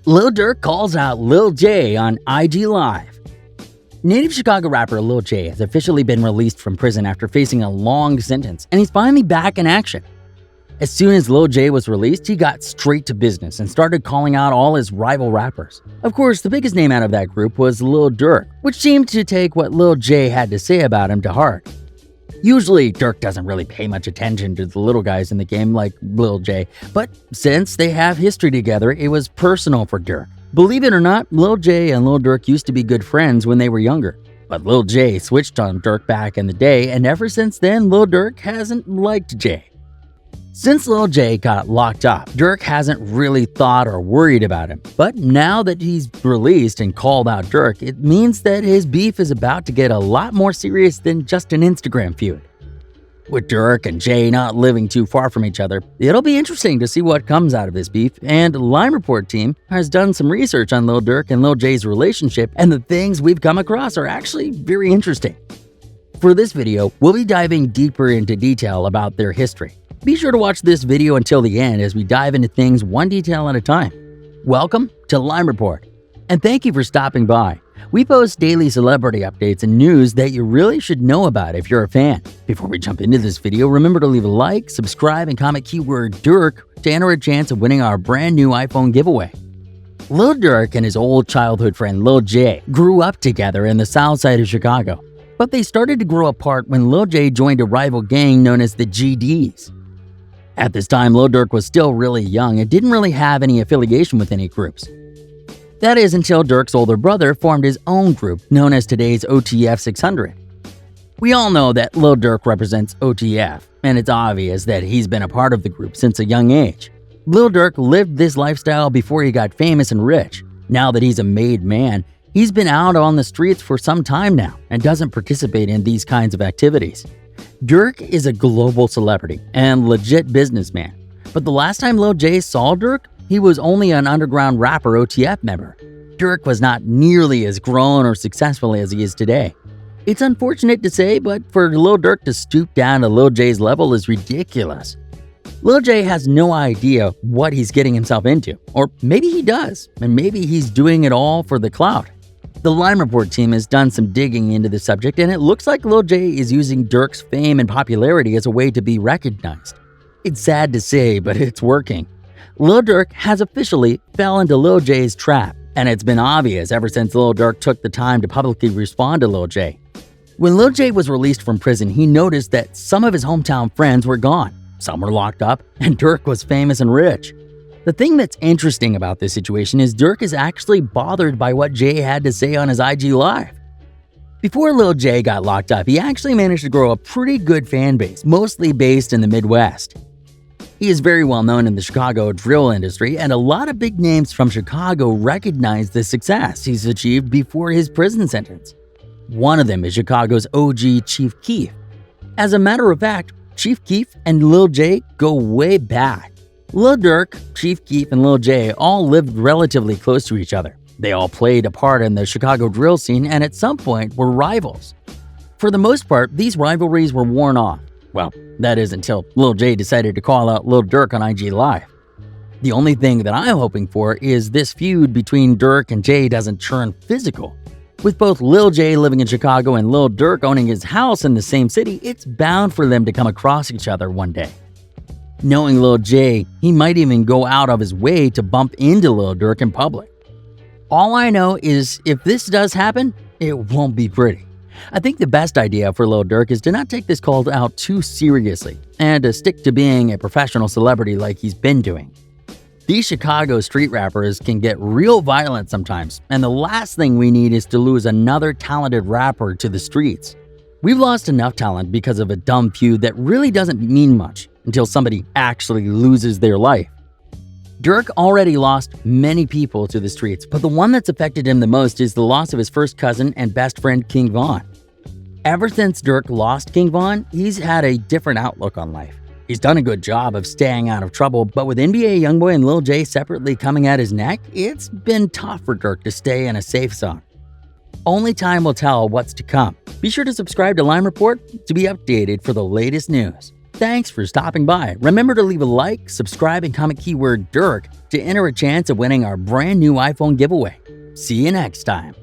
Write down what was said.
Lil Durk calls out Lil J on IG Live. Native Chicago rapper Lil J has officially been released from prison after facing a long sentence, and he's finally back in action. As soon as Lil J was released, he got straight to business and started calling out all his rival rappers. Of course, the biggest name out of that group was Lil Durk, which seemed to take what Lil J had to say about him to heart. Usually, Durk doesn't really pay much attention to the little guys in the game like Lil J, but since they have history together, it was personal for Durk. Believe it or not, Lil J and Lil Durk used to be good friends when they were younger. But Lil J switched on Durk back in the day, and ever since then, Lil Durk hasn't liked J. Since Lil J got locked up, Durk hasn't really thought or worried about him. But now that he's released and called out Durk, it means that his beef is about to get a lot more serious than just an Instagram feud. With Durk and J not living too far from each other, it'll be interesting to see what comes out of this beef, and Lime Report team has done some research on Lil Durk and Lil J's relationship, and the things we've come across are actually very interesting. For this video, we'll be diving deeper into detail about their history. Be sure to watch this video until the end as we dive into things one detail at a time. Welcome to Lime Report, and thank you for stopping by. We post daily celebrity updates and news that you really should know about if you're a fan. Before we jump into this video, remember to leave a like, subscribe, and comment keyword Durk to enter a chance of winning our brand new iPhone giveaway. Lil Durk and his old childhood friend Lil J grew up together in the south side of Chicago, but they started to grow apart when Lil J joined a rival gang known as the GDs. At this time, Lil Durk was still really young and didn't really have any affiliation with any groups. That is until Durk's older brother formed his own group known as today's OTF 600. We all know that Lil Durk represents OTF, and it's obvious that he's been a part of the group since a young age. Lil Durk lived this lifestyle before he got famous and rich. Now that he's a made man, he's been out on the streets for some time now and doesn't participate in these kinds of activities. Durk is a global celebrity and legit businessman, but the last time Lil J saw Durk, he was only an underground rapper OTF member. Durk was not nearly as grown or successful as he is today. It's unfortunate to say, but for Lil Durk to stoop down to Lil J's level is ridiculous. Lil J has no idea what he's getting himself into, or maybe he does, and maybe he's doing it all for the clout. The Lime Report team has done some digging into the subject, and it looks like Lil J is using Durk's fame and popularity as a way to be recognized. It's sad to say, but it's working. Lil Durk has officially fell into Lil J's trap, and it's been obvious ever since Lil Durk took the time to publicly respond to Lil J. When Lil J was released from prison, he noticed that some of his hometown friends were gone, some were locked up, and Durk was famous and rich. The thing that's interesting about this situation is Durk is actually bothered by what J had to say on his IG Live. Before Lil J got locked up, he actually managed to grow a pretty good fan base, mostly based in the Midwest. He is very well known in the Chicago drill industry, and a lot of big names from Chicago recognize the success he's achieved before his prison sentence. One of them is Chicago's OG Chief Keef. As a matter of fact, Chief Keef and Lil J go way back. Lil Durk, Chief Keef, and Lil J all lived relatively close to each other. They all played a part in the Chicago drill scene and at some point were rivals. For the most part, these rivalries were worn off. Well, that is until Lil J decided to call out Lil Durk on IG Live. The only thing that I'm hoping for is this feud between Durk and J doesn't turn physical. With both Lil J living in Chicago and Lil Durk owning his house in the same city, it's bound for them to come across each other one day. Knowing Lil J, he might even go out of his way to bump into Lil Durk in public. All I know is if this does happen, it won't be pretty. I think the best idea for Lil Durk is to not take this call out too seriously and to stick to being a professional celebrity like he's been doing. These Chicago street rappers can get real violent sometimes, and the last thing we need is to lose another talented rapper to the streets. We've lost enough talent because of a dumb feud that really doesn't mean much until somebody actually loses their life. Durk already lost many people to the streets, but the one that's affected him the most is the loss of his first cousin and best friend King Von. Ever since Durk lost King Von, he's had a different outlook on life. He's done a good job of staying out of trouble, but with NBA Youngboy and Lil J separately coming at his neck, it's been tough for Durk to stay in a safe zone. Only time will tell what's to come. Be sure to subscribe to Lime Report to be updated for the latest news. Thanks for stopping by. Remember to leave a like, subscribe, and comment keyword Durk to enter a chance of winning our brand new iPhone giveaway. See you next time.